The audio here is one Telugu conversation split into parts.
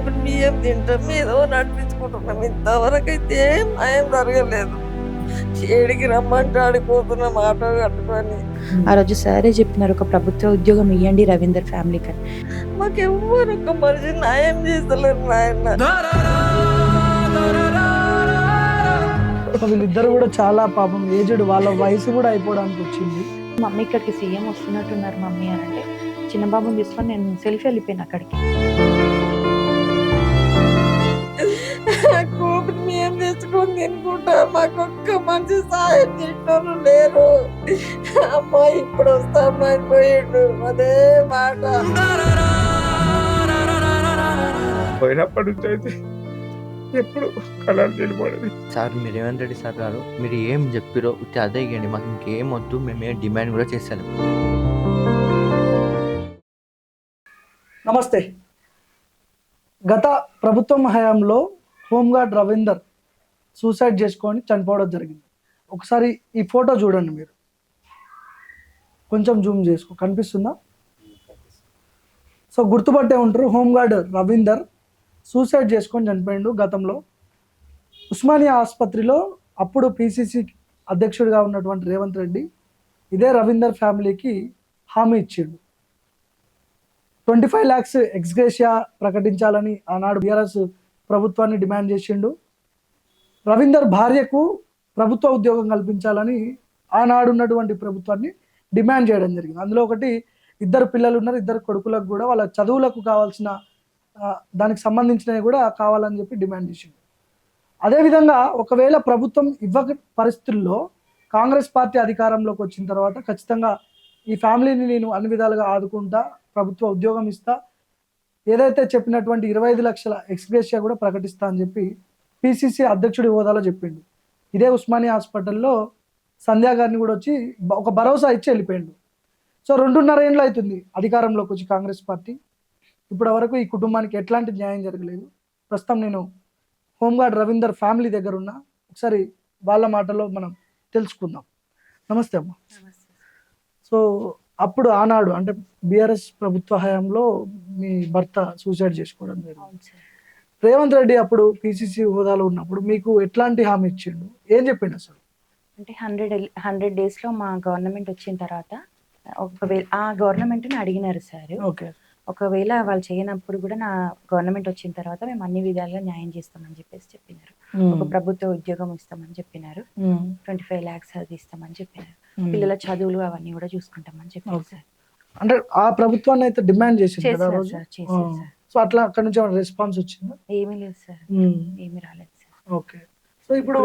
కోపిని బియ్యం తింటాం, ఏదో నడిపించుకుంటున్నాం. ఇంతవరకు అయితే ఏం నయం జరగలేదు. ఏడికి రమ్మంటే ఆడిపోతున్నాం ఆటో కట్టుకొని. ఆ రోజు సారే చెప్పినారు, ఒక ప్రభుత్వ ఉద్యోగం ఇవ్వండి రవీందర్ ఫ్యామిలీకి అని. మాకెవ్వరు ఒక మనిషి న్యాయం చేస్తలేరు నాయన. వీళ్ళిద్దరు కూడా చాలా పాపం ఏజ్డ్, వాళ్ళ వయసు కూడా అయిపోవడానికి వచ్చింది. మమ్మీ ఇక్కడికి సీఎం వస్తున్నట్టున్నారు మమ్మీ అని అంటే, చిన్న బాబుని తీసుకొని నేను సెల్ఫీ వెళ్ళిపోయాను అక్కడికి. కోపిని మేము తెచ్చుకొని తినుకుంటా, మాకు ఒక్క మంచి సాయం చేసేవాళ్ళు లేరు. అమ్మాయి ఇప్పుడు వస్తామా పోయిండు, అదే మాట. పోయినప్పటి నుంచి అయితే ఎప్పుడు కలర్ నిలబడేది. సార్ మీరు రేవంత్ రెడ్డి సార్ గారు, మీరు ఏం చెప్పిరో ఉట్టి అదే ఇవ్వండి, మాకు ఇంకేం వద్దు, మేమేం డిమాండ్ కూడా చేస్తాను. నమస్తే. గత ప్రభుత్వం హయాంలో హోంగార్డ్ రవీందర్ సూసైడ్ చేసుకొని చనిపోవడం జరిగింది. ఒకసారి ఈ ఫోటో చూడండి, మీరు కొంచెం జూమ్ చేసుకో, కనిపిస్తుందా? సో గుర్తుపట్టే ఉంటారు, హోంగార్డ్ రవీందర్ సూసైడ్ చేసుకొని చనిపోయిండు గతంలో. ఉస్మానియా ఆసుపత్రిలో అప్పుడు పిసిసి అధ్యక్షుడిగా ఉన్నటువంటి రేవంత్ రెడ్డి ఇదే రవీందర్ ఫ్యామిలీకి హామీ ఇచ్చిండు. 25 lakhs ఎక్స్గ్రేషియా ప్రకటించాలని ఆనాడు బీఆర్ఎస్ ప్రభుత్వాన్ని డిమాండ్ చేసిండు. రవీందర్ భార్యకు ప్రభుత్వ ఉద్యోగం కల్పించాలని ఆనాడు ఉన్నటువంటి ప్రభుత్వాన్ని డిమాండ్ చేయడం జరిగింది. అందులో ఒకటి, ఇద్దరు పిల్లలు ఉన్నారు, ఇద్దరు కొడుకులకు కూడా వాళ్ళ చదువులకు కావాల్సిన దానికి సంబంధించినవి కూడా కావాలని చెప్పి డిమాండ్ చేసిండు. అదేవిధంగా ఒకవేళ ప్రభుత్వం ఇవ్వక పరిస్థితుల్లో కాంగ్రెస్ పార్టీ అధికారంలోకి వచ్చిన తర్వాత ఖచ్చితంగా ఈ ఫ్యామిలీని నేను అన్ని విధాలుగా ఆదుకుంటా, ప్రభుత్వ ఉద్యోగం ఇస్తా, ఏదైతే చెప్పినటువంటి 25 లక్షల ఎక్స్గ్రేషియా కూడా ప్రకటిస్తా అని చెప్పి పిసిసి అధ్యక్షుడి హోదాలో చెప్పిండు. ఇదే ఉస్మానియా హాస్పిటల్లో సంధ్యా గారిని కూడా వచ్చి ఒక భరోసా ఇచ్చి వెళ్ళిపోయిండు. సో 2.5 ఏళ్ళు అవుతుంది అధికారంలోకి వచ్చి కాంగ్రెస్ పార్టీ. ఇప్పటి వరకు ఈ కుటుంబానికి ఎట్లాంటి న్యాయం జరగలేదు. ప్రస్తుతం నేను హోంగార్డ్ రవీందర్ ఫ్యామిలీ దగ్గర ఉన్నా, ఒకసారి వాళ్ళ మాటలో మనం తెలుసుకుందాం. నమస్తే అమ్మ. సో అప్పుడు ఆనాడు అంటే బీఆర్ఎస్ ప్రభుత్వ హయాంలో మీ భర్త సూసైడ్ చేసుకోవడం జరిగింది. రేవంత్ రెడ్డి అప్పుడు పిసిసి హోదాలో ఉన్నప్పుడు మీకు ఎట్లాంటి హామీ ఇచ్చిండు, ఏం చెప్పిండు అసలు? అంటే 100 డేస్లో మా గవర్నమెంట్ వచ్చిన తర్వాత, ఒకవేళ ఆ గవర్నమెంట్ని అడిగినారు సార్, ఓకే, ఒకవేళ వాళ్ళు చేయనప్పుడు కూడా నా గవర్నమెంట్ వచ్చిన తర్వాత మేము అన్ని విధాలుగా న్యాయం చేస్తామని చెప్పేసి చెప్పినారు. ఒక ప్రభుత్వ ఉద్యోగం ఇస్తామని చెప్పినారు, 25 lakhs అది ఇస్తామని చెప్పినారు, పిల్లల చదువులు అవన్నీ కూడా చూసుకుంటామని చెప్పారు సార్. అంటే ఆ ప్రభుత్వాన్ని అయితే డిమాండ్ చేసింది కదా చేశారు రోజు. సార్, చేశారు సార్. సో అట్లా అక్కడ నుంచి ఏమైనా రెస్పాన్స్ వచ్చిందా? ఏమీ లేదు సార్, ఏమీ రాలేదు సార్. ఓకే. సో ఇప్పుడు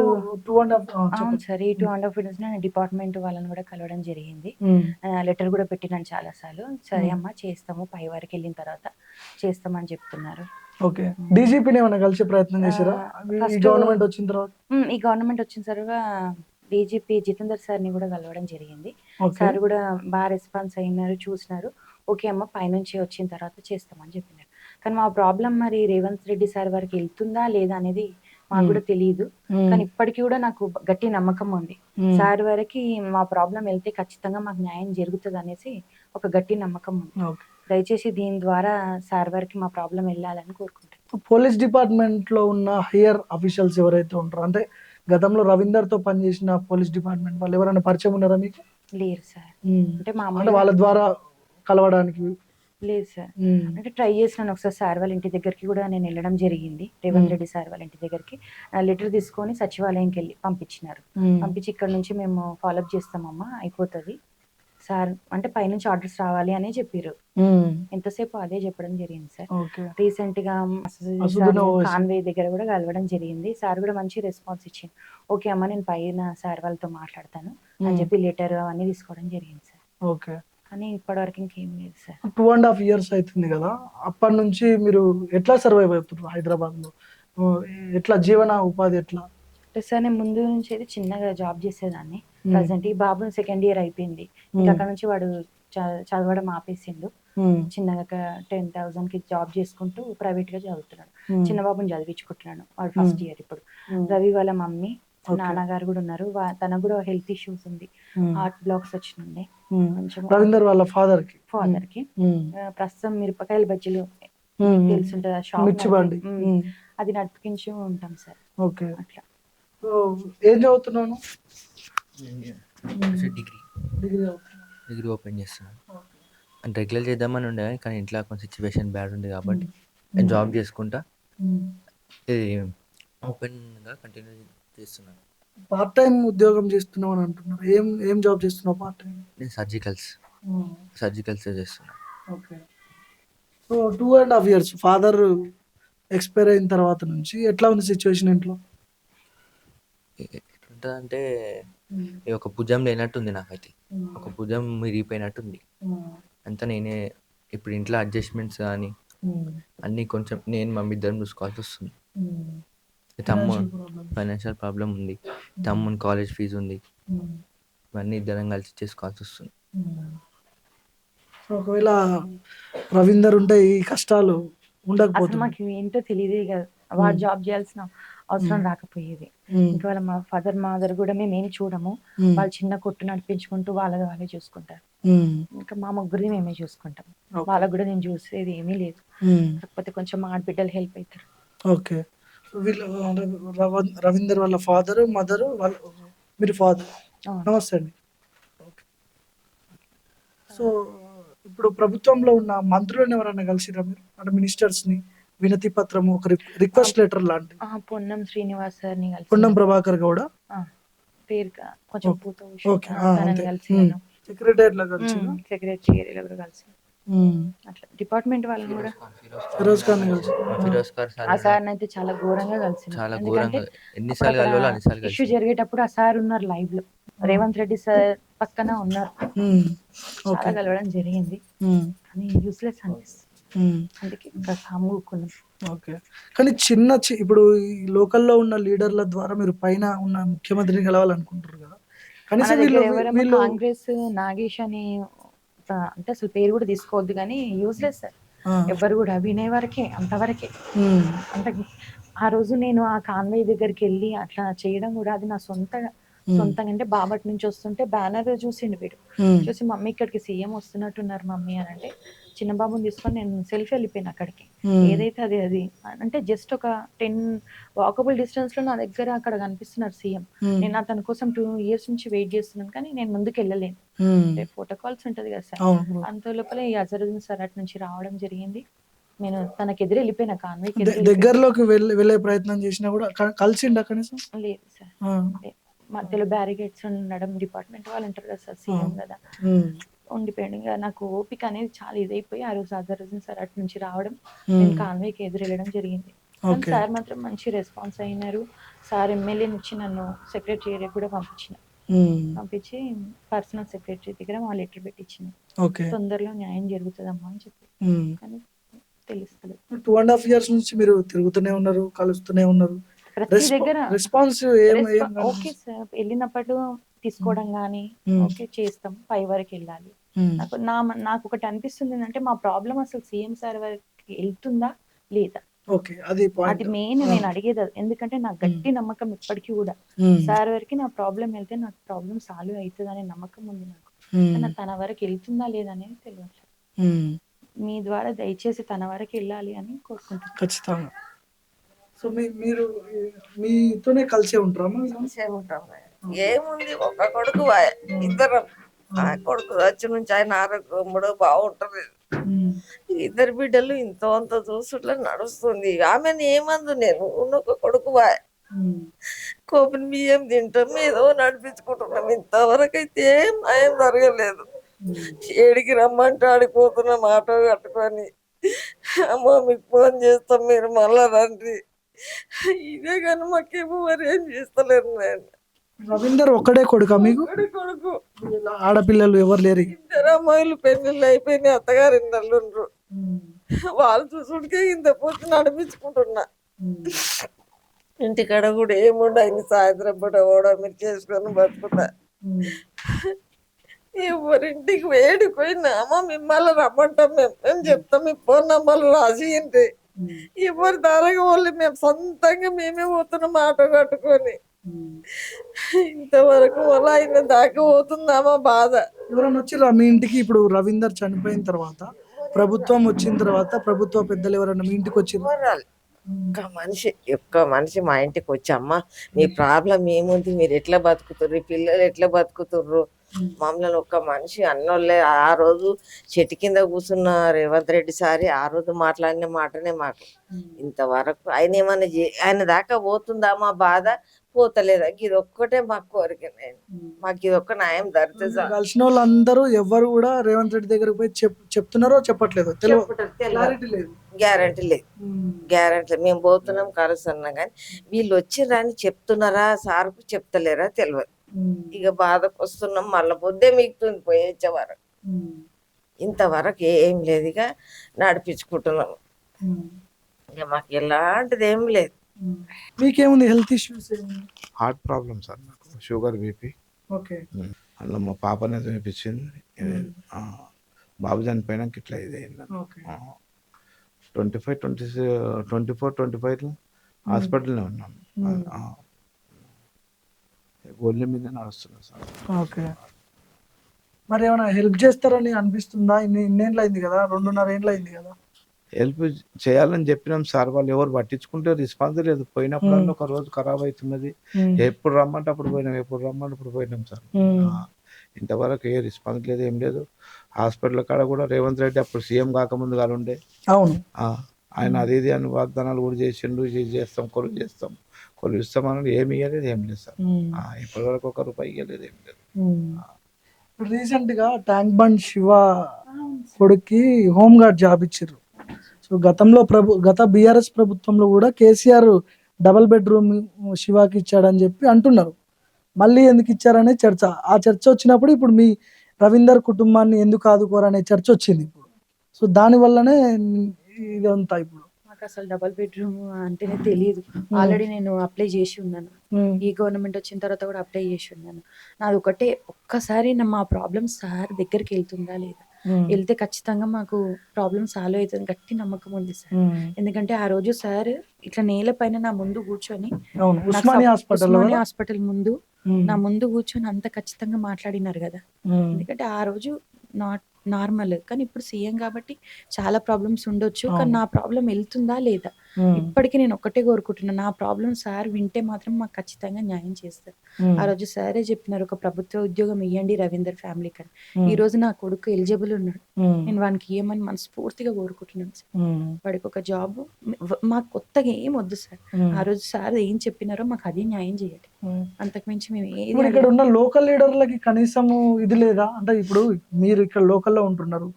2.5 అవును సార్, ఈ 2.5 years నేను డిపార్ట్మెంట్ వాళ్ళని కూడా కలవడం జరిగింది. లెటర్ కూడా పెట్టినాను చాలా సార్లు. సరే అమ్మా చేస్తాము, పై వరకు వెళ్ళిన తర్వాత చేస్తామని చెప్తున్నారు. ఓకే. డీజీపీని ఏమైనా కలిసే ప్రయత్నం చేశారా ఈ గవర్నమెంట్ వచ్చిన తర్వాత? ఈ గవర్నమెంట్ వచ్చిన తర్వాత డీజీపీ జితేందర్ సార్ని కూడా కలవడం జరిగింది. సార్ కూడా బాగా రెస్పాన్స్ అయినారు, చూసినారు. ఓకే అమ్మ పైనుంచి వచ్చిన తర్వాత చేస్తామని చెప్పినారు. కానీ మా ప్రాబ్లం మరి రేవంత్ రెడ్డి సార్ వారికి వెళ్తుందా లేదా అనేది మాకు కూడా తెలియదు. కానీ ఇప్పటికీ కూడా నాకు గట్టి నమ్మకం ఉంది, సార్ వారికి మా ప్రాబ్లం వెళ్తే ఖచ్చితంగా మాకు న్యాయం జరుగుతుంది అనేసి ఒక గట్టి నమ్మకం ఉంది. దయచేసి దీని ద్వారా సార్ వారికి మా ప్రాబ్లం వెళ్ళాలని కోరుకుంటాను. పోలీస్ డిపార్ట్మెంట్ లో ఉన్న హైయర్ అఫీషియల్స్ ఎవరైతే ఉంటారో, అంటే గతంలో రవీందర్ తో పనిచేసిన పోలీస్ డిపార్ట్మెంట్ వాళ్ళు ఎవరైనా పరిచయం ఉన్నారా మీకు? లేరు సార్. అంటే అంటే వాళ్ళ ద్వారా కలవడానికి లేదు సార్. అంటే ట్రై చేసినాను ఒకసారి, సార్ వాళ్ళ ఇంటి దగ్గరికి కూడా నేను వెళ్ళడం జరిగింది. రేవంత్ రెడ్డి సార్ వాళ్ళ ఇంటి దగ్గరికి లెటర్ తీసుకొని సచివాలయంకి వెళ్ళి పంపించినారు. పంపించి ఇక్కడ నుంచి మేము ఫాలోఅప్ చేస్తామమ్మా, అయిపోతుంది సార్ అంటే పైనుంచి ఆర్డర్స్ రావాలి అనే చెప్పారు. ఎంతసేపు అదే చెప్పడం జరిగింది సార్. రీసెంట్ గా కాన్వే దగ్గర కూడా కలవడం జరిగింది. సార్ కూడా మంచి రెస్పాన్స్ ఇచ్చింది. ఓకే అమ్మ నేను పైన సార్ వాళ్ళతో మాట్లాడతాను అని చెప్పి లెటర్ అవన్నీ తీసుకోవడం జరిగింది సార్. ఓకే. కానీ ఇప్పటివరకు ఇంకేం లేదు సార్. 2.5 years అవుతుంది కదా, అప్పటి నుంచి మీరు ఎట్లా సర్వైవ్ అవుతున్నారు హైదరాబాద్ లో? ఎట్లా జీవన ఉపాధి ఎట్లా? సార్ నేను ముందు నుంచి అయితే చిన్నగా జాబ్ చేసేదాన్ని. ప్రజెంట్ ఈ బాబు 2nd year అయిపోయింది, ఇంకా అక్కడ నుంచి వాడు చదవడం ఆపేసిండు. చిన్నగా 10,000 కి జాబ్ చేసుకుంటూ ప్రైవేట్ గా చదువుతున్నాడు. చిన్న బాబుని చదివించుకుంటున్నాడు, వాడు 1st year ఇప్పుడు. రవి వాళ్ళ మమ్మీ నాన్నగారు కూడా ఉన్నారు, తనకు కూడా హెల్త్ ఇష్యూస్ ఉంది, హార్ట్ బ్లాక్స్ వచ్చినండి కొంచెం రవీందర్ వాళ్ళ ఫాదర్ కి. ప్రస్తుతం మిరపకాయల బజ్జీలు తెలుసుంటుంది ఆ షాప్ మిర్చి బండి. అది నడిపించు ఉంటాం సార్. ఓకే. అట్లా సో ఏం చదువుతున్నాను? డిగ్రీ డిగ్రీ చదువుతున్నాను. డిగ్రీ ఓపెన్ చేస్తున్నాను. అంటే రెగ్యులర్ చేద్దామని ఉండే కానీ ఇంట్లో కొంచెం సిచ్యువేషన్ బ్యాడ్ ఉంది కాబట్టి నేను జాబ్ చేసుకుంటా ఇది ఓపెన్గా కంటిన్యూ చేస్తున్నాను. పార్ట్ టైం ఉద్యోగం చేస్తున్నావు అని అంటున్నారు. ఏం ఏం జాబ్ చేస్తున్నావు పార్ట్ టైం? నేను సర్జికల్స్ చేస్తున్నాను. Okay. So 2.5 years father expire అయిన తర్వాత నుంచి ఎట్లా ఉంది సిచ్యువేషన్ ఇంట్లో? ఎట్లుంటుందంటే ఒక భుజం లేనట్టుంది నాకైతే. ఒక భుజం విరిగిపోయినట్టుంది. అంతా నేనే ఇప్పుడు ఇంట్లో అడ్జస్ట్మెంట్స్ కానీ అన్నీ కొంచెం నేను మమ్మీ ఇద్దరం చూసుకోవాల్సి వస్తుంది. ఫైనాన్షియల్ ప్రాబ్లం ఉంది. తమ్ముని కాలేజ్ ఫీజు ఉంది. ఇవన్నీ ఇద్దరం కలిసి చేసుకోవాల్సి వస్తుంది. సో ఒకవేళ రవీందర్ ఉంటే ఈ కష్టాలు అసలు ఉండకపోతుంది. మాకు ఏంటో తెలియదే కదా, వాడు జాబ్ చేయాల్సిన అవసరం రాకపోయేది. ఇంకా వాళ్ళ మా ఫాదర్ మదర్ కూడా మేము ఏం చూడము, వాళ్ళు చిన్న కొట్టు నడిపించుకుంటూ వాళ్ళే చూసుకుంటారు. ఇంకా మా ముగ్గురిని మేమే చూసుకుంటాం. వాళ్ళకు కూడా నేను చూసేది ఏమీ లేదు, కాకపోతే కొంచెం ఆడబిడ్డలు హెల్ప్ అవుతారు. ఓకే. వీళ్ళు రవీందర్ వాళ్ళ ఫాదర్ మదర్ వాళ్ళ మీరు ఫాదర్. నమస్తే అండి. సో ఇప్పుడు ప్రభుత్వంలో ఉన్న మంత్రులను ఎవరైనా కలిసిరా మీరు? అంటే మినిస్టర్స్ ని వినతి పత్రము ఒక రిక్వెస్ట్ లెటర్ లాంటి? పొన్నం శ్రీనివాస్ సార్ని కలిసి, పొన్నం ప్రభాకర్ గౌడ పేరు కొంచెం పూత ఓకే. కలిసి, సెక్రటరీ లో కలిసి సెక్రటరీ ఏరియాలో కూడా కలిసి, అట్లా డిపార్ట్మెంట్ వాళ్ళని కూడా ఫిరోజ్ ఖాన్ కలిసి ఫిరోజ్ ఖాన్ సార్ ఆ సార్ అయితే చాలా ఘోరంగా కలిసి, చాలా ఘోరంగా ఎన్నిసార్లు కలవాలో అన్నిసార్లు ఇష్యూ కలిసి జరిగేటప్పుడు ఆ సార్ ఉన్నారు లైవ్ లో, రేవంత్ రెడ్డి సార్ పక్కన ఉన్నారు, చాలా కలవడం జరిగింది. కానీ యూస్లెస్ అనిపిస్తుంది, అందుకే ఇంకా కాముకున్నాం. ఓకే. కానీ ఇప్పుడు ఈ లోకల్లో ఉన్న లీడర్ల ద్వారా మీరు పైన ఉన్న ముఖ్యమంత్రిని కలవాలనుకుంటారు కదా, కనీసం వీళ్ళు కాంగ్రెస్ నాగేష్ అని అంటే అసలు పేరు కూడా తీసుకోవద్దు కానీ యూస్లెస్ సార్, ఎవరు కూడా వినే వరకే, అంతవరకే. అంటే ఆ రోజు నేను ఆ కాన్వే దగ్గరికి వెళ్ళి అట్లా చేయడం కూడా అది నా సొంతంగా అంటే బాబట్ నుంచి వస్తుంటే బ్యానర్ చూసిండు వీడు, చూసి మమ్మీ ఇక్కడికి సీఎం వస్తున్నట్టున్నారు మమ్మీ అని అంటే చిన్న బాబుని తీసుకొని నేను సెల్ఫీ వెళ్ళిపోయాను అక్కడికి. ఏదైతే అది అంటే జస్ట్ ఒక 10 వాకబుల్ డిస్టెన్స్ లో నా దగ్గర అక్కడ కనిపిస్తున్నారు సీఎం. నేను అతని కోసం 2 years నుంచి వెయిట్ చేస్తున్నాను కానీ నేను ముందుకు వెళ్ళలేను. ఫోటో కాల్స్ ఉంటది కదా సార్, అంత లోపల ఈ అజరుద్దీన్ సార్ అటు నుంచి రావడం జరిగింది. నేను తనకి ఎదురు వెళ్ళిపోయినా, కాన్వేకి దగ్గరలోకి వెళ్ళే ప్రయత్నం చేసినా కూడా కలిసిండా కనీసం? లేదు సార్, మధ్యలో బ్యారిగేట్స్ ఉండడం, డిపార్ట్మెంట్ వాళ్ళు ఉంటారు కదా సార్, సీఎం కదా ఉండిపోయాడు. ఇంకా నాకు ఓపిక అనేది చాలా ఇదైపోయి ఆ రోజు అజరుద్దీన్ సార్ అటు నుంచి రావడం, నేను కాన్వేకి ఎదురు వెళ్ళడం జరిగింది. సార్ మాత్రం మంచి రెస్పాన్స్ అయినారు. సార్ ఎమ్మెల్యే నుంచి నన్ను సెక్రటరీ ఏరియా కూడా పంపించి పర్సనల్ సెక్రటరీ దగ్గర మా లెటర్ పెట్టించిన, తొందరలో న్యాయం జరుగుతుందమ్మా అని చెప్పి. కానీ తెలుస్తుంది 2.5 years నుంచి మీరు తిరుగుతూనే ఉన్నారు, కలుస్తూనే ఉన్నారు, ప్రతి దగ్గర రెస్పాన్స్ ఓకే సార్. వెళ్ళినప్పుడు తీసుకోవడం కానీ ఓకే చేస్తాం, పై వరకు వెళ్ళాలి. నాకు ఒకటి అనిపిస్తుంది అంటే మా ప్రాబ్లం అసలు సీఎం సార్ వరకు వెళ్తుందా లేదా, అది మెయిన్ నేను అడిగేది. ఎందుకంటే నాకు గట్టి నమ్మకం ఇప్పటికీ కూడా సార్ వరకు నా ప్రాబ్లం వెళ్తే నాకు ప్రాబ్లం సాల్వ్ అవుతుంది అనే నమ్మకం ఉంది నాకు. తన వరకు వెళ్తుందా లేదా అనేది తెలియట్లేదు. మీ ద్వారా దయచేసి తన వరకు వెళ్ళాలి అని కోరుకుంటున్నాను. ఖచ్చితంగా. సో మీరు మీతోనే కలిసే ఉంటారా? ఏముంది, ఒక కొడుకు ఇద్దరం. ఆ కొడుకు వచ్చి నుంచి ఆయన ఆరోగ్యం బాగుంటలేదు. ఇద్దరు బిడ్డలు ఇంత అంత చూసుట్లా నడుస్తుంది. ఆమెను ఏమందు నేను ఒక కొడుకు కోపిన బియ్యం తింటాం, ఏదో నడిపించుకుంటున్నాం. ఇంతవరకు అయితే ఏం జరగలేదు. ఏడికి రమ్మంటే ఆడిపోతున్నాం ఆటో కట్టుకొని. అమ్మ మీకు ఫోన్ చేస్తాం, మీరు మళ్ళా రండి. ఇదే కానీ మాకేమో మరి ఏం చేస్తలేరు. నేను రవీందర్ ఒక్కడే కొడుకా మీకు? కొడుకు, ఆడపిల్లలు ఎవరు లేరు? 2 అమ్మాయిలు పెళ్ళిళ్ళు అయిపోయినాయి, అత్తగారి నల్లుండ్రు. వాళ్ళు చూసుడికే ఇంత పోతే నడిపించుకుంటున్నా. ఇంటికాడ కూడా ఏముండ, ఇంక సాయంత్రం పూట కూడా మీరు చేసుకొని బతుకుతా. ఎవరింటికి వేడిపోయినా అమ్మ మిమ్మల్ని రమ్మంటాం, మేము చెప్తాం. మీ ఫోన్ నంబర్లు రాసి ఏంటి ఎవరి దారగా వాళ్ళు మేము సొంతంగా మేమే పోతున్నాం ఆటో కట్టుకొని. ఇంతవరకు వాళ్ళ ఆయన దాకా పోతుందామా బాధ. ఎవరైనా వచ్చిరా మీ ఇంటికి? ఇప్పుడు రవీందర్ చనిపోయిన తర్వాత ప్రభుత్వం వచ్చిన తర్వాత ప్రభుత్వ పెద్దలు ఎవరన్నా మీ ఇంటికి వచ్చింది? పోరాలి. ఒక్క మనిషి మా ఇంటికి వచ్చి, అమ్మ మీ ప్రాబ్లం ఏముంది, మీరు ఎట్లా బతుకుతుర్రు, పిల్లలు ఎట్లా బతుకుతుర్రు, మమ్మల్ని ఒక్క మనిషి అన్నోళ్ళే. ఆ రోజు చెట్టు కింద కూర్చున్న రేవంత్ రెడ్డి సారి ఆ రోజు మాట్లాడిన మాటనే మాకు ఇంతవరకు ఆయన ఏమన్నా ఆయన దాకా పోతుందా మా బాధ, పోతలేదా, ఇది ఒక్కటే మాకు కోరిక. మాకు ఇది ఒక్క న్యాయం ధరితే కలిసిన వాళ్ళందరూ ఎవరు కూడా రేవంత్ రెడ్డి దగ్గరకు పోయి చెప్తున్నారో చెప్పట్లేదు క్లారిటీ లేదు. గ్యారంటీ లేదు, గ్యారంటీ లేదు. మేము పోతున్నాం కలుస్తున్నాం కానీ వీళ్ళు వచ్చిర్రని చెప్తున్నారా సార్కు చెప్తలేరా తెలియదు. ఇక బాధకు వస్తున్నాం, మళ్ళీ పొద్దే మిగుతుంది పోయేచ్చే వరకు. ఇంతవరకు ఏం లేదు, ఇక నడిపించుకుంటున్నాం. ఇక మాకు ఎలాంటిది ఏం లేదు. మీకేముంది health issues? Heart problem sir, నాకు షుగర్, బీపీ. ఓకే. అందులో మా పాపనే చూపించింది. బాబు చనిపోయినాక ఇట్లా ఇదైంది. 24-25 హాస్పిటల్నే ఉన్నాం. గోళ్ళ మీద నడుస్తున్నా సార్. ఓకే. మరి ఏమైనా హెల్ప్ చేస్తారని అనిపిస్తుందా? ఇన్నేళ్ళు అయింది కదా, 2.5 ఏళ్ళు అయింది కదా. హెల్ప్ చేయాలని చెప్పినాం సార్, వాళ్ళు ఎవరు పట్టించుకుంటే రెస్పాన్స్ లేదు. పోయినప్పుడు ఒక రోజు ఖరాబ్ అవుతున్నది, ఎప్పుడు రమ్మంటే అప్పుడు పోయినాం, ఎప్పుడు రమ్మంటే అప్పుడు పోయినాం సార్. ఇంతవరకు ఏ రెస్పాన్స్ లేదు, ఏం లేదు. హాస్పిటల్ కాడ కూడా రేవంత్ రెడ్డి అప్పుడు సీఎం కాకముందు కాదు ఉండే. అవును, ఆయన అది ఇది అని వాగ్దానాలు కూడా చేసిండు, ఇది చేస్తాం, కొలు ఇస్తామని ఏమి ఇవ్వలేదు, ఏం లేదు సార్. ఇప్పటి వరకు ₹1 ఇవ్వలేదు, ఏం లేదు. రీసెంట్ గా ట్యాంక్ బండ్ శివ కొడుక్కి హోమ్ గార్డ్ జాబ్ ఇచ్చారు. సో గత బీఆర్ఎస్ ప్రభుత్వంలో కూడా కేసీఆర్ డబల్ బెడ్రూమ్ శివాకి ఇచ్చాడని చెప్పి అంటున్నారు. మళ్ళీ ఎందుకు ఇచ్చారనే చర్చ. ఆ చర్చ వచ్చినప్పుడు ఇప్పుడు మీ రవీందర్ కుటుంబాన్ని ఎందుకు ఆదుకోరనే చర్చ వచ్చింది ఇప్పుడు. సో దాని వల్లనే ఇదంతా. ఇప్పుడు నాకు అసలు డబల్ బెడ్రూమ్ అంటేనే తెలియదు. ఆల్రెడీ నేను అప్లై చేసి ఉన్నాను, ఈ గవర్నమెంట్ వచ్చిన తర్వాత కూడా అప్లై చేసి ఉన్నాను. నాది ఒకటే, ఒక్కసారి మా ప్రాబ్లమ్ సార్ దగ్గరికి వెళ్తుందా లేదా, వెళ్తే ఖచ్చితంగా మాకు ప్రాబ్లమ్ సాల్వ్ అవుతుంది గట్టి నమ్మకం ఉంది సార్. ఎందుకంటే ఆ రోజు సార్ ఇట్లా నేల పైన నా ముందు కూర్చొని, ఉస్మానియా హాస్పిటల్ ముందు నా ముందు కూర్చొని అంత ఖచ్చితంగా మాట్లాడినారు కదా. ఎందుకంటే ఆ రోజు నార్మల్, కానీ ఇప్పుడు సీఎం కాబట్టి చాలా ప్రాబ్లమ్స్ ఉండొచ్చు, కానీ నా ప్రాబ్లం వెళ్తుందా లేదా ఇప్పటికీ నేను ఒక్కటే కోరుకుంటున్నా, నా ప్రాబ్లం సార్ వింటే మాత్రం మాకు ఖచ్చితంగా న్యాయం చేస్తారు. ఆ రోజు సారే చెప్పినారు, ఒక ప్రభుత్వ ఉద్యోగం ఇవ్వండి రవీందర్ ఫ్యామిలీ కానీ. ఈ రోజు నా కొడుకు ఎలిజిబుల్ ఉన్నాడు, నేను వానికి ఇవ్వమని మనస్ఫూర్తిగా కోరుకుంటున్నాను సార్. వాడికి ఒక జాబ్, మాకు కొత్తగా ఏం వద్దు సార్. ఆ రోజు సార్ ఏం చెప్పినారో మాకు అదే న్యాయం చేయాలి, అంతకుమించి మేము ఏది. ఇక్కడ ఉన్న లోకల్ లీడర్లకి కనీసము ఇది లేదా అంటే, ఇప్పుడు మీరు ఇక్కడ లోకల్లో ఉంటున్నారు,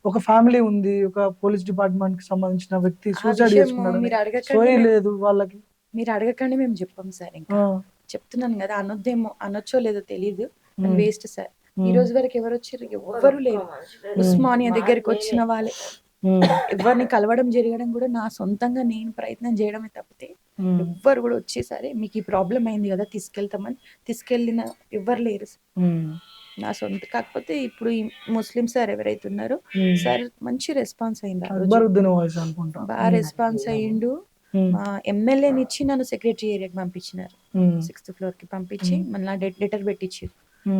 ఒక ఫ్యామిలీ ఉంది, ఒక పోలీస్ డిపార్ట్మెంట్ కి సంబంధించిన వ్యక్తి సూసైడ్ చేసుకున్నాడు, లేదు వాళ్ళకి మీరు అడగకండి, మేము చెప్పాం సార్. ఇంకా చెప్తున్నాను కదా, అనొచ్చో లేదో తెలియదు, వేస్ట్ సార్. ఈ రోజు వరకు ఎవరు వచ్చారు? ఎవ్వరు లేరు. ఉస్మానియా దగ్గరికి వచ్చిన వాళ్ళే, ఎవరిని కలవడం జరగడం కూడా నా సొంతంగా నేను ప్రయత్నం చేయడమే తప్పితే ఎవ్వరు కూడా వచ్చేసరి మీకు ఈ ప్రాబ్లం అయింది కదా తీసుకెళ్తామని తీసుకెళ్ళిన ఎవ్వరు లేరు నా సొంత. కాకపోతే ఇప్పుడు ఈ ముస్లిం సార్ ఎవరైతే ఉన్నారో సార్ మంచి రెస్పాన్స్ అయింది, బాగా రెస్పాన్స్ అయ్యిండు. మా ఎమ్మెల్యేని ఇచ్చి నన్ను సెక్రటరీ ఏరియాకి పంపించినారు, 6th floor కి పంపించి మళ్ళీ లెటర్ పెట్టించారు,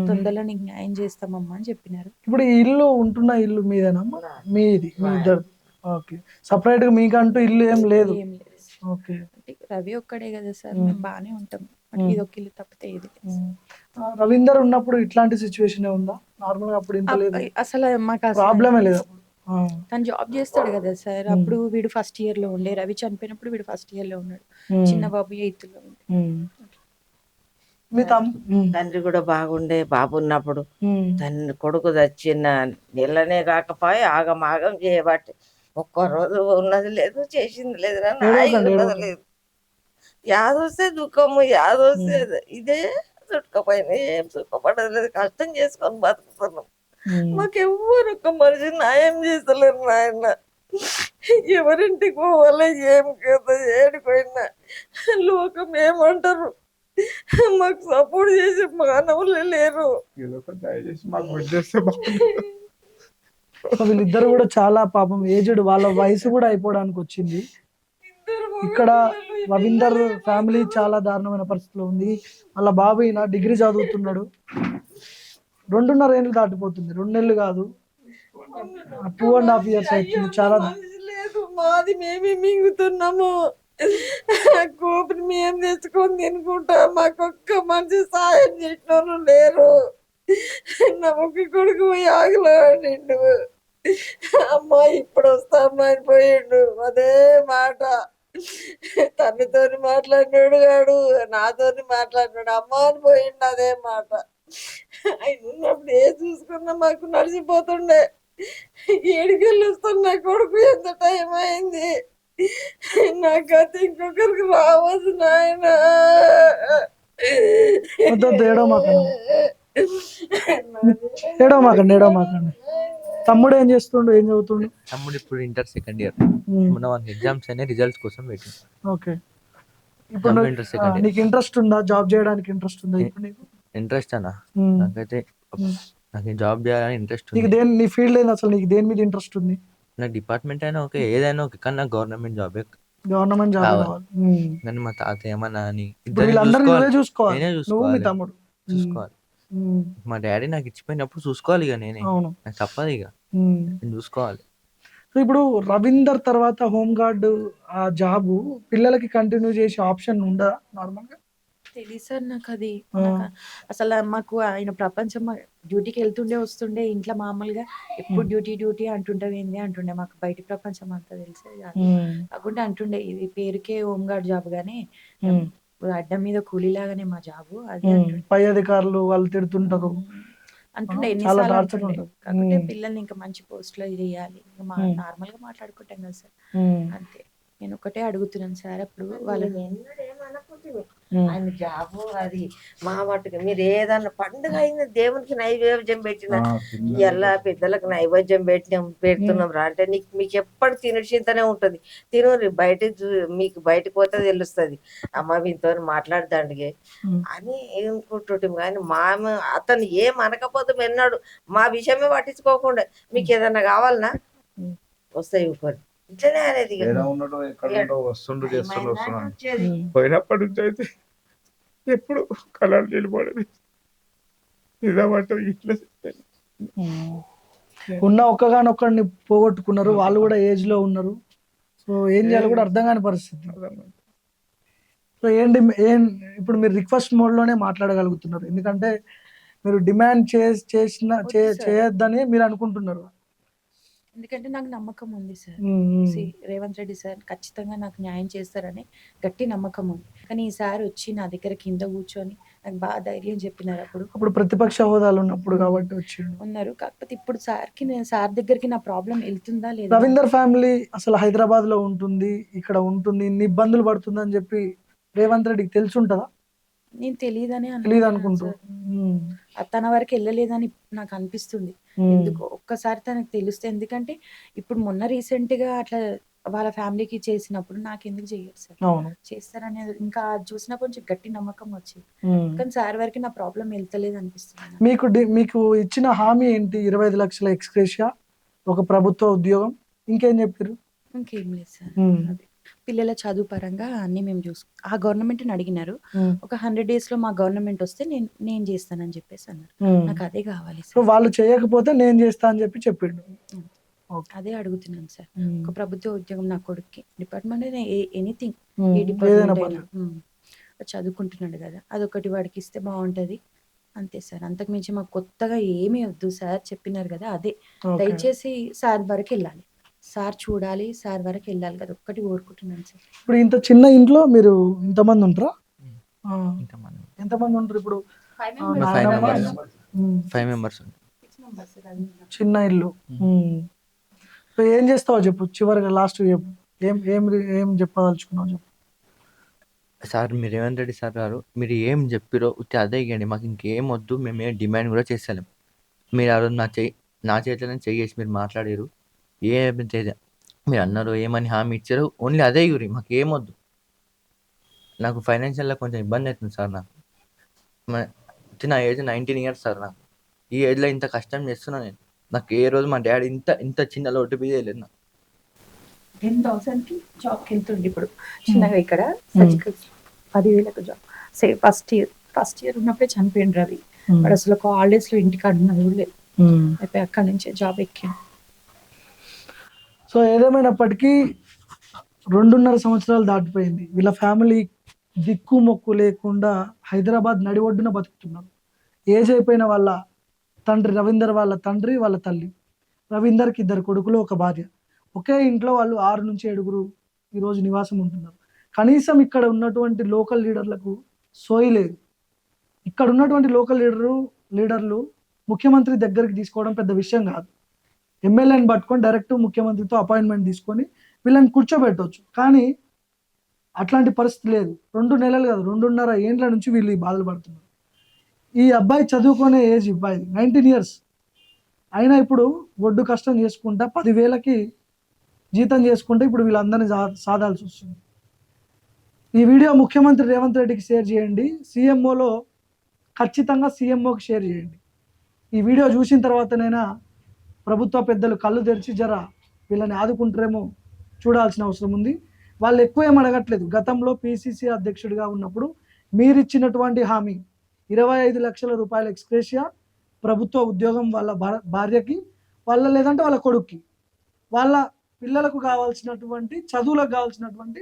తొందరలో నీకు న్యాయం చేస్తామమ్మా అని చెప్పినారు. ఇప్పుడు ఈ ఇల్లు ఉంటున్న ఇల్లు మీదేనమ్మా? మీది, మీ ఇద్దరు. ఓకే. సపరేట్ గా మీకంటూ ఇల్లు ఏం లేదు? ఓకే. రవి ఒక్కడే కదా సార్, మేము బాగానే ఉంటాం, ఇది ఒక ఇల్లు తప్పితే ఇది. రవీందర్ ఉన్నప్పుడు ఇట్లాంటి సిచ్యువేషన్ ఉందా? నార్మల్ గా అప్పుడు ఇంత లేదు, అసలు మాకు ప్రాబ్లమే లేదు. తను జాబ్ చేస్తాడు కదా సార్, అప్పుడు వీడు ఫస్ట్ ఇయర్ లో ఉండే, రవి చనిపోయినప్పుడు వీడు ఫస్ట్ ఇయర్ లో ఉన్నాడు, చిన్న బాబు 8th లో ఉండే. తండ్రి కూడా బాగుండే, బాబు ఉన్నప్పుడు. తండ్రి కొడుకు చచ్చిన నెలనే కాకపోయి ఆగం చేయబట్టి ఒక్కరోజు ఉన్నది లేదు, చేసింది లేదు, ఉన్నది లేదు. యాదొస్తే దుఃఖము, యాదొస్తే ఇదే చుట్టుకపోయినా ఏం సుఖపడదు లేదు, కష్టం చేసుకొని బతుకుతున్నాం. మాకెవ్వరు ఒక్క మనిషి న్యాయం చేస్తలేరు నాయన. ఎవరింటికి పోవాలి, ఏం కదా, ఏడిపోయినా లోకం ఏమంటారు, మాకు సపోర్ట్ చేసే మానవులే లేరు. వీళ్ళిద్దరు కూడా చాలా పాపం ఏజ్డ్, వాళ్ళ వయసు కూడా అయిపోవడానికి వచ్చింది. ఇక్కడ రవీందర్ ఫ్యామిలీ చాలా దారుణమైన పరిస్థితిలో ఉంది. వాళ్ళ బాబు ఈయన డిగ్రీ చదువుతున్నాడు, 2.5 ఏళ్ళు దాటిపోతుంది, 2 నెలలు కాదు. 2.5 years అవుతుంది. చాలా మనిషి లేదు, మాది మేమే మింగుతున్నాము. కూపిని మేము తెచ్చుకొని తినుకుంటా, మాకొక్క మనిషి సాయం చేసిన లేరు. నా ఒక్క కొడుకు పోయి ఆగలో నిండు అమ్మా ఇప్పుడు వస్తామ్మా అని పోయిండు, అదే మాట. తనతోని మాట్లాడినాడు కాడు, నాతోని మాట్లాడినాడు, అమ్మ అని పోయిండు అదే మాట. ఆయన ఉన్నప్పుడు ఏ చూసుకున్నా మాకు నడిచిపోతుండే. ఏడికెళ్ళి వస్తున్నా కొడుకు, ఎంత టైం అయింది, నా కథ ఇంకొకరికి రావద్దు నాయన. వద్దొద్దు, ఏడవమాకండి. తమ్ముడు ఏం చేస్తుండు, ఏం చదువుతుండు? తమ్ముడు ఇప్పుడు ఇంటర్ సెకండ్ ఇయర్. మొన్న వాళ్ళకి ఎగ్జామ్స్ అయినా రిజల్ట్స్ కోసం వెయిటింగ్. ఓకే. ఇప్పుడు ఇంటర్ సెకండ్ ఇయర్. నీకు ఇంట్రెస్ట్ ఉందా, జాబ్ చేయడానికి ఇంట్రెస్ట్ ఉందా ఇప్పుడు నీకు? ఇంట్రెస్ట్ అన్నా నాకైతే, నాకు జాబ్ చేయాలని ఇంట్రెస్ట్ నీకు ఉంది. నీ ఫీల్డ్ ఏంది అసలు, నీకు దేని మీద ఇంట్రెస్ట్ ఉంది? నాకు డిపార్ట్మెంట్ అయినా ఓకే, ఏదైనా ఓకే, కానీ నాకు గవర్నమెంట్ జాబే గవర్నమెంట్ జాబ్ కావాలి. కావాలి. కానీ మా తాత ఏమన్నా అని ఇప్పుడు వీళ్ళందరూ నువ్వే చూసుకోవాలి, నేనే నువ్వు మీ చూసుకోవాలి. తమ్ముడు చూసుకోవాలి. మా డాడీ నాకు ఇచ్చిపోయినప్పుడు చూసుకోవాలి ఇక నేనే. అవును. నాకు తప్పదు ఇక, నేను చూసుకోవాలి. సో ఇప్పుడు రవీందర్ తర్వాత హోమ్ గార్డ్ ఆ జాబు పిల్లలకి కంటిన్యూ చేసే ఆప్షన్ ఉండదా నార్మల్ గా? తెలియదు సార్ నాకు అది. అసలు మాకు ఆయన ప్రపంచం డ్యూటీకి వెళ్తుండే వస్తుండే, ఇంట్లో మామూలుగా ఎప్పుడు డ్యూటీ డ్యూటీ అంటుండే అంటుండే. మాకు బయట ప్రపంచం అంతా తెలిసేది కాదు. కాకుంటే అంటుండే ఇది పేరుకే హోమ్ గార్డ్ జాబ్ గానీ అడ్డం మీద కూలీలాగానే మా జాబు అది అంటుండే. పై అధికారులు వాళ్ళు తిడుతుంటారు అంటుండే చాలా ఎన్నిసార్లు టార్చర్ అంటుండే. ఉంటుంది. కాకుంటే పిల్లల్ని ఇంకా మంచి పోస్ట్ లో చేయాలి, నార్మల్ గా మాట్లాడుకుంటాం కదా సార్, అంతే. నేను ఒకటే అడుగుతున్నాను సార్, అప్పుడు వాళ్ళని ఆయన జాబు అది మా మట్టుకు మీరు ఏదన్నా పండుగ అయిన దేవునికి నైవేద్యం పెట్టిన ఎలా పెద్దలకు నైవేద్యం పెడుతున్నాం రా అంటే మీకు ఎప్పుడు తినచింతనే ఉంటది. తిను బయట మీకు బయటకు పోతే తెలుస్తుంది, అమ్మ వీతో మాట్లాడదాండిగే అని అనుకుంటుంటే. కానీ అతను ఏం అనకపోతే విన్నాడు, మా విషయమే పట్టించుకోకుండా మీకు ఏదన్నా కావాలన్నా వస్తాయి ఇంకోటి ఇట్లనే అనేది. వస్తుండు చేస్తుండు వస్తున్నాను పోయినప్పటి నుంచి అయితే ఎప్పుడు కలర్ నిలబడేది ఇదమంటే ఇట్లా ఉన్న ఒక్కగానొక్కడిని పోగొట్టుకున్నారు, వాళ్ళు కూడా ఏజ్ లో ఉన్నారు. సో ఏం చేయాలో కూడా అర్థం కాని పరిస్థితి. సో ఇప్పుడు మీరు రిక్వెస్ట్ మోడ్ లోనే మాట్లాడగలుగుతున్నారు, ఎందుకంటే మీరు డిమాండ్ చేయొద్దని మీరు అనుకుంటున్నారు. ఎందుకంటే నాకు నమ్మకం ఉంది సార్, రేవంత్ రెడ్డి సార్ ఖచ్చితంగా నాకు న్యాయం చేస్తారని గట్టి నమ్మకం ఉంది. కానీ ఈసారి వచ్చి నా దగ్గర కింద కూర్చొని నాకు బాగా ధైర్యం చెప్పినారు. అప్పుడు ప్రతిపక్ష హోదాలు ఉన్నప్పుడు కాబట్టి ఉన్నారు. కాకపోతే ఇప్పుడు సార్ దగ్గరికి నా ప్రాబ్లం వెళ్తుందా లేదా? రవీందర్ ఫ్యామిలీ అసలు హైదరాబాద్ లో ఉంటుంది, ఇక్కడ ఉంటుంది, ఇన్ని ఇబ్బందులు పడుతుంది అని చెప్పి రేవంత్ రెడ్డికి తెలిసి ఉంటుందా? నేను తెలియదు అనుకుంటా, తన వరకు వెళ్ళలేదని నాకు అనిపిస్తుంది. ఎందుకు ఒక్కసారి తనకు తెలిస్తే, ఎందుకంటే ఇప్పుడు మొన్న రీసెంట్ గా అట్లా వాళ్ళ ఫ్యామిలీకి చేసినప్పుడు నాకు ఎందుకు చేయరు సార్, చేస్తారనేది ఇంకా చూసిన కొంచెం గట్టి నమ్మకం వచ్చింది. కానీ సార్ వరకు నా ప్రాబ్లం వెళ్తలేదు అనిపిస్తుంది. మీకు ఇచ్చిన హామీ ఏంటి? 25 లక్షల ఎక్స్‌గ్రేషియా, ఒక ప్రభుత్వ ఉద్యోగం, ఇంకేం చెప్పారు? ఇంకేం లేదు సార్. పిల్లల చదువు పరంగా అన్ని మేము ఆ గవర్నమెంట్ అడిగినారు. ఒక 100 days లో మా గవర్నమెంట్ వస్తే నేను చేస్తానని చెప్పేసి అన్నారు. నాకు అదే కావాలి సార్. వాళ్ళు చేయకపోతే నేను చేస్తా అని చెప్పిండు. అదే అడుగుతున్నాను సార్, ఒక ప్రభుత్వ ఉద్యోగం నా కొడుక్కి. డిపార్ట్మెంట్ ఎనీథింగ్, ఏ డిపార్ట్మెంట్ అయినా చదువుకుంటున్నాడు కదా, అదొకటి వాడికి ఇస్తే బాగుంటది అంతే సార్. అంతకు మించి మాకు కొత్తగా ఏమీ వద్దు సార్, చెప్పినారు కదా అదే. దయచేసి సార్ వరకు వెళ్ళాలి, సార్ చూడాలి, సార్ వరకు వెళ్ళాలి కదా, ఒక్కటి కోరుకుంటున్నాను సార్. ఇప్పుడు ఇంత చిన్న ఇంట్లో మీరు ఇంతమంది ఉంటారా? ఎంతమంది ఉంటారు ఇప్పుడు? 5 members. చిన్న ఇల్లు. సో ఏం చేస్తావో చెప్పు, చివరిగా లాస్ట్ చెప్పు, ఏం చెప్పదలుచుకున్నావు చెప్పు. సార్ మీరు రేవంత్ రెడ్డి సార్ గారు, మీరు ఏం చెప్పిరో అదే ఇవ్వండి, మాకు ఇంకేం వద్దు, మేము ఏం డిమాండ్ కూడా చేస్తలేం. మీరు ఆ రోజు నా చేతిలోనే చెయ్యేసి మీరు మాట్లాడారు, మీరు అన్నారు, ఏమని హామీ ఇచ్చారు, ఓన్లీ అదే ఇవ్వరు, మాకు ఏమొద్దు. నాకు ఫైనాన్షియల్గా కొంచెం ఇబ్బంది అవుతుంది సార్. నా ఏజ్ 19 years సార్. నాకు ఈ ఏజ్లో ఇంత కష్టం చేస్తున్నా నేను. నాకు ఏ రోజు మా డాడీ ఇంత చిన్న లోటు బీ చేయలేదు. నాకు 10,000కి జాబ్కి వెళ్తుండే, ఇప్పుడు చిన్నగా ఇక్కడ 10,000కు జాబ్. ఫస్ట్ ఇయర్ ఉన్నప్పుడే చనిపోయింది రవి. వాడు అసలు ఒక హాలిడేస్ లో ఇంటికి అడుగున్నది కూడా లేదు. అయిపోయి అక్కడి నుంచే జాబ్ ఎక్కాను. సో ఏదేమైనప్పటికీ 2.5 సంవత్సరాలు దాటిపోయింది. వీళ్ళ ఫ్యామిలీ దిక్కు మొక్కు లేకుండా హైదరాబాద్ నడి ఒడ్డున బతుకుతున్నారు. ఏజ్ అయిపోయిన వాళ్ళ తండ్రి రవీందర్, వాళ్ళ తండ్రి, వాళ్ళ తల్లి. రవీందర్కి 2 కొడుకులు, 1 భార్య. ఒకే ఇంట్లో వాళ్ళు 6 నుంచి 7 ఈరోజు నివాసం ఉంటున్నారు. కనీసం ఇక్కడ ఉన్నటువంటి లోకల్ లీడర్లకు సోయి లేదు. ఇక్కడ ఉన్నటువంటి లోకల్ లీడర్లు ముఖ్యమంత్రి దగ్గరికి తీసుకోవడం పెద్ద విషయం కాదు. ఎమ్మెల్యేని పట్టుకొని డైరెక్ట్ ముఖ్యమంత్రితో అపాయింట్మెంట్ తీసుకొని వీళ్ళని కూర్చోబెట్టవచ్చు. కానీ అట్లాంటి పరిస్థితి లేదు. 2 నెలలు కాదు, 2.5 ఏండ్ల నుంచి వీళ్ళు ఈ బాధలు పడుతున్నారు. ఈ అబ్బాయి చదువుకునే ఏజ్ అబ్బాయి 19 ఇయర్స్ అయినా ఇప్పుడు ఒడ్డు కష్టం చేసుకుంటా 10,000కి జీతం చేసుకుంటే ఇప్పుడు వీళ్ళందరినీ సాధాల్సి వస్తుంది. ఈ వీడియో ముఖ్యమంత్రి రేవంత్ రెడ్డికి షేర్ చేయండి. సీఎంఓలో ఖచ్చితంగా సీఎంఓకి షేర్ చేయండి. ఈ వీడియో చూసిన తర్వాతనైనా ప్రభుత్వ పెద్దలు కళ్ళు తెరిచి వీళ్ళని ఆదుకుంటారేమో చూడాల్సిన అవసరం ఉంది. వాళ్ళు ఎక్కువ ఏం అడగట్లేదు. గతంలో పిసిసి అధ్యక్షుడిగా ఉన్నప్పుడు మీరిచ్చినటువంటి హామీ 25 లక్షల రూపాయల ఎక్స్గ్రేషియా, ప్రభుత్వ ఉద్యోగం వాళ్ళ భార్యకి, లేదంటే వాళ్ళ కొడుక్కి, వాళ్ళ పిల్లలకు కావాల్సినటువంటి చదువులకు కావాల్సినటువంటి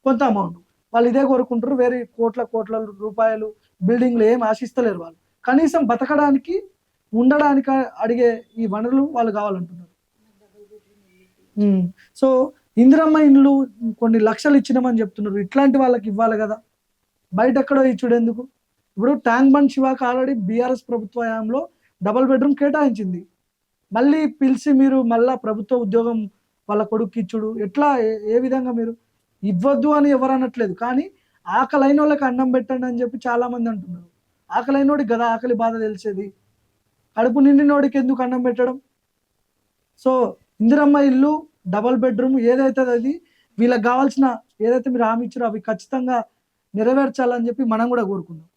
కొంత అమౌంట్ వాళ్ళు ఇదే కోరుకుంటారు. వేరే కోట్ల రూపాయలు బిల్డింగ్లు ఏం ఆశిస్తలేరు. వాళ్ళు కనీసం బతకడానికి, ఉండడానికి అడిగే ఈ వనరులు వాళ్ళు కావాలంటున్నారు. సో ఇందిరమ్మ ఇండ్లు కొన్ని లక్షలు ఇచ్చినామని చెప్తున్నారు. ఇట్లాంటి వాళ్ళకి ఇవ్వాలి కదా, బయట ఎక్కడో ఇచ్చుడెందుకు? ఇప్పుడు ట్యాంక్ బండ్ శివాకి ఆల్రెడీ బీఆర్ఎస్ ప్రభుత్వ హయాంలో డబుల్ బెడ్రూమ్ కేటాయించింది. మళ్ళీ పిలిచి మీరు మళ్ళా ప్రభుత్వ ఉద్యోగం వాళ్ళ కొడుకు ఇచ్చుడు ఎట్లా? ఏ విధంగా? మీరు ఇవ్వద్దు అని ఎవరు అనట్లేదు, కానీ ఆకలైన వాళ్ళకి అన్నం పెట్టండి అని చెప్పి చాలా మంది అంటున్నారు. ఆకలైనోడికి కదా ఆకలి బాధ తెలిసేది, కడుపు నిండినోడికి ఎందుకు అన్నం పెట్టడం? సో ఇందిరమ్మ ఇల్లు, డబల్ బెడ్రూమ్ ఏదైతే అది వీళ్ళకి కావాల్సిన ఏదైతే మీరు హామీ ఇచ్చారో అవి ఖచ్చితంగా నెరవేర్చాలని చెప్పి మనం కూడా కోరుకుందాం.